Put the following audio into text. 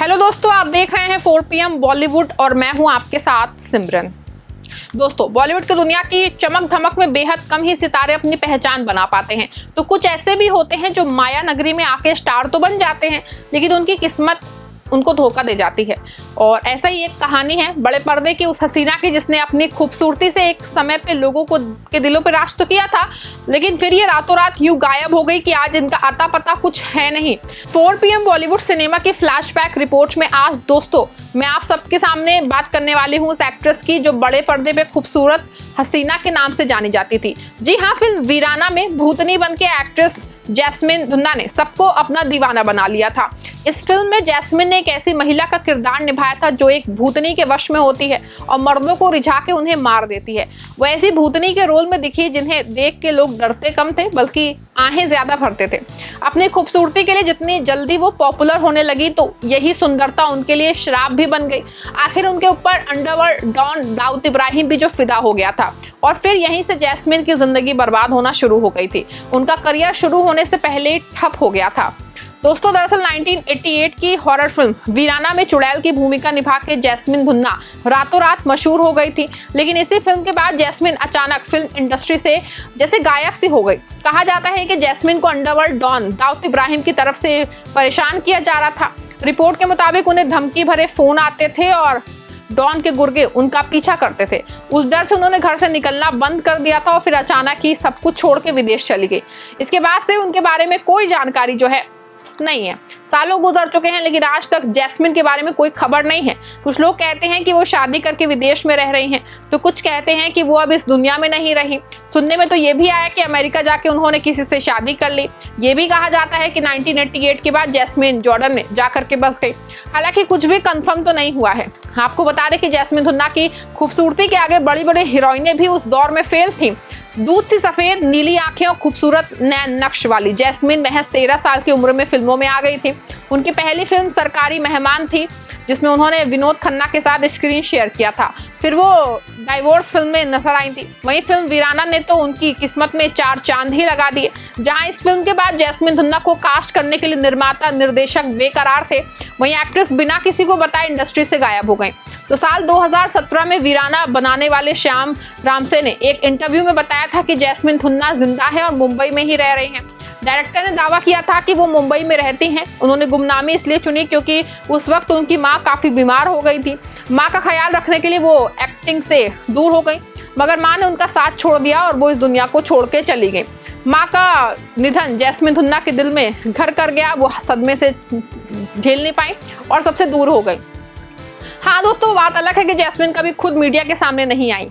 Hello दोस्तों, आप देख रहे हैं 4 PM बॉलीवुड और मैं हूं आपके साथ सिमरन। दोस्तों, बॉलीवुड की दुनिया की चमक धमक में बेहद कम ही सितारे अपनी पहचान बना पाते हैं। तो कुछ ऐसे भी होते हैं जो माया नगरी में आके स्टार तो बन जाते हैं, लेकिन उनकी किस्मत उनको धोखा दे जाती है। और ऐसा ही एक कहानी है बड़े पर्दे की उस हसीना की, जिसने अपनी खूबसूरती से एक समय पे लोगों को के दिलों पे राज तो किया था, लेकिन फिर ये रातों रात यूं गायब हो गई कि आज इनका अता पता कुछ है नहीं। 4 PM बॉलीवुड सिनेमा की फ्लैशबैक रिपोर्ट में आज दोस्तों मैं आप सबके सामने बात करने वाली हूँ उस एक्ट्रेस की जो बड़े पर्दे पे खूबसूरत हसीना के नाम से जानी जाती थी। जी हाँ, फिल्म वीराना में भूतनी बन के एक्ट्रेस जैस्मिन धुन्ना ने सबको अपना दीवाना बना लिया था। इस फिल्म में जैस्मिन ने एक ऐसी महिला का किरदार निभाया था जो एक भूतनी के वश में होती है और मर्दों को रिझा के उन्हें मार देती है। वो ऐसी भूतनी के रोल में दिखी जिन्हें देख के लोग डरते कम थे बल्कि आहें ज्यादा भरते थे। अपनी खूबसूरती के लिए जितनी जल्दी वो पॉपुलर होने लगी तो यही सुंदरता उनके लिए श्राप भी बन गई। आखिर उनके ऊपर अंडरवर्ल्ड डॉन दाऊद इब्राहिम भी जो फिदा हो गया था और फिर यहीं से जैस्मिन की जिंदगी बर्बाद होना शुरू हो गई थी। उनका करियर शुरू होने से पहले ही ठप हो गया था। दोस्तों, दरअसल 1988 की हॉरर फिल्म वीराना में चुड़ैल की भूमिका निभा के जैस्मिन धुन्ना रातों रात मशहूर हो गई थी, लेकिन इसी फिल्म के बाद जैस्मिन अचानक फिल्म इंडस्ट्री से जैसे गायब सी हो गई। कहा जाता है कि जैस्मिन को अंडरवर्ल्ड डॉन दाऊद इब्राहिम की तरफ से परेशान किया जा रहा था। रिपोर्ट के मुताबिक उन्हें धमकी भरे फोन आते थे और डॉन के गुर्गे उनका पीछा करते थे। उस डर से उन्होंने घर से निकलना बंद कर दिया था और फिर अचानक ही सब कुछ छोड़ के विदेश चली गई। इसके बाद से उनके बारे में कोई जानकारी जो है नहीं है। सालों गुजर चुके हैं लेकिन आज तक जैस्मिन के बारे में कोई खबर नहीं है। कुछ लोग कहते हैं कि वो शादी करके विदेश में रह रही हैं, तो कुछ कहते हैं कि वो अब इस दुनिया में नहीं रही। सुनने में तो ये भी आया कि अमेरिका जाके उन्होंने किसी से शादी कर ली। ये भी कहा जाता है कि 1988 के बाद जैस्मिन जॉर्डन में जाकर के बस गई। हालांकि कुछ भी कंफर्म तो नहीं हुआ है। आपको बता दें कि जैस्मिन धुन्ना की खूबसूरती के आगे बड़ी बड़ी हीरोइनें भी उस दौर में फेल थी। दूध सी सफेद नीली आंखें और खूबसूरत नैन नक्श वाली जैस्मिन महज 13 साल की उम्र में फिल्मों में आ गई थी। उनकी पहली फिल्म सरकारी मेहमान थी, जिसमें उन्होंने विनोद खन्ना के साथ स्क्रीन शेयर किया था। फिर वो डाइवोर्स फिल्म में नजर आई थी। वहीं फिल्म वीराना ने तो उनकी किस्मत में 4 चांद ही लगा दिए। जहां इस फिल्म के बाद जैस्मिन धुन्ना को कास्ट करने के लिए निर्माता निर्देशक बेकरार थे, वहीं एक्ट्रेस बिना किसी को बताए इंडस्ट्री से गायब हो गई। तो साल 2017 में वीराना बनाने वाले श्याम रामसे ने एक इंटरव्यू में बताया था कि जैस्मिन धुन्ना जिंदा है और मुंबई में ही रह रही हैं। डायरेक्टर ने दावा किया था कि वो मुंबई में रहती हैं। उन्होंने गुमनामी इसलिए चुनी क्योंकि उस वक्त उनकी मां काफी बीमार हो गई थी। मां का ख्याल रखने के लिए वो एक्टिंग से दूर हो गई, मगर मां ने उनका साथ छोड़ दिया और वो इस दुनिया को छोड़ के चली गई। मां का निधन जैस्मिन धुन्ना के दिल में घर कर गया। वो सदमे से झेल नहीं पाई और सबसे दूर हो गई। हाँ दोस्तों, बात अलग है कि जैस्मिन कभी खुद मीडिया के सामने नहीं आई।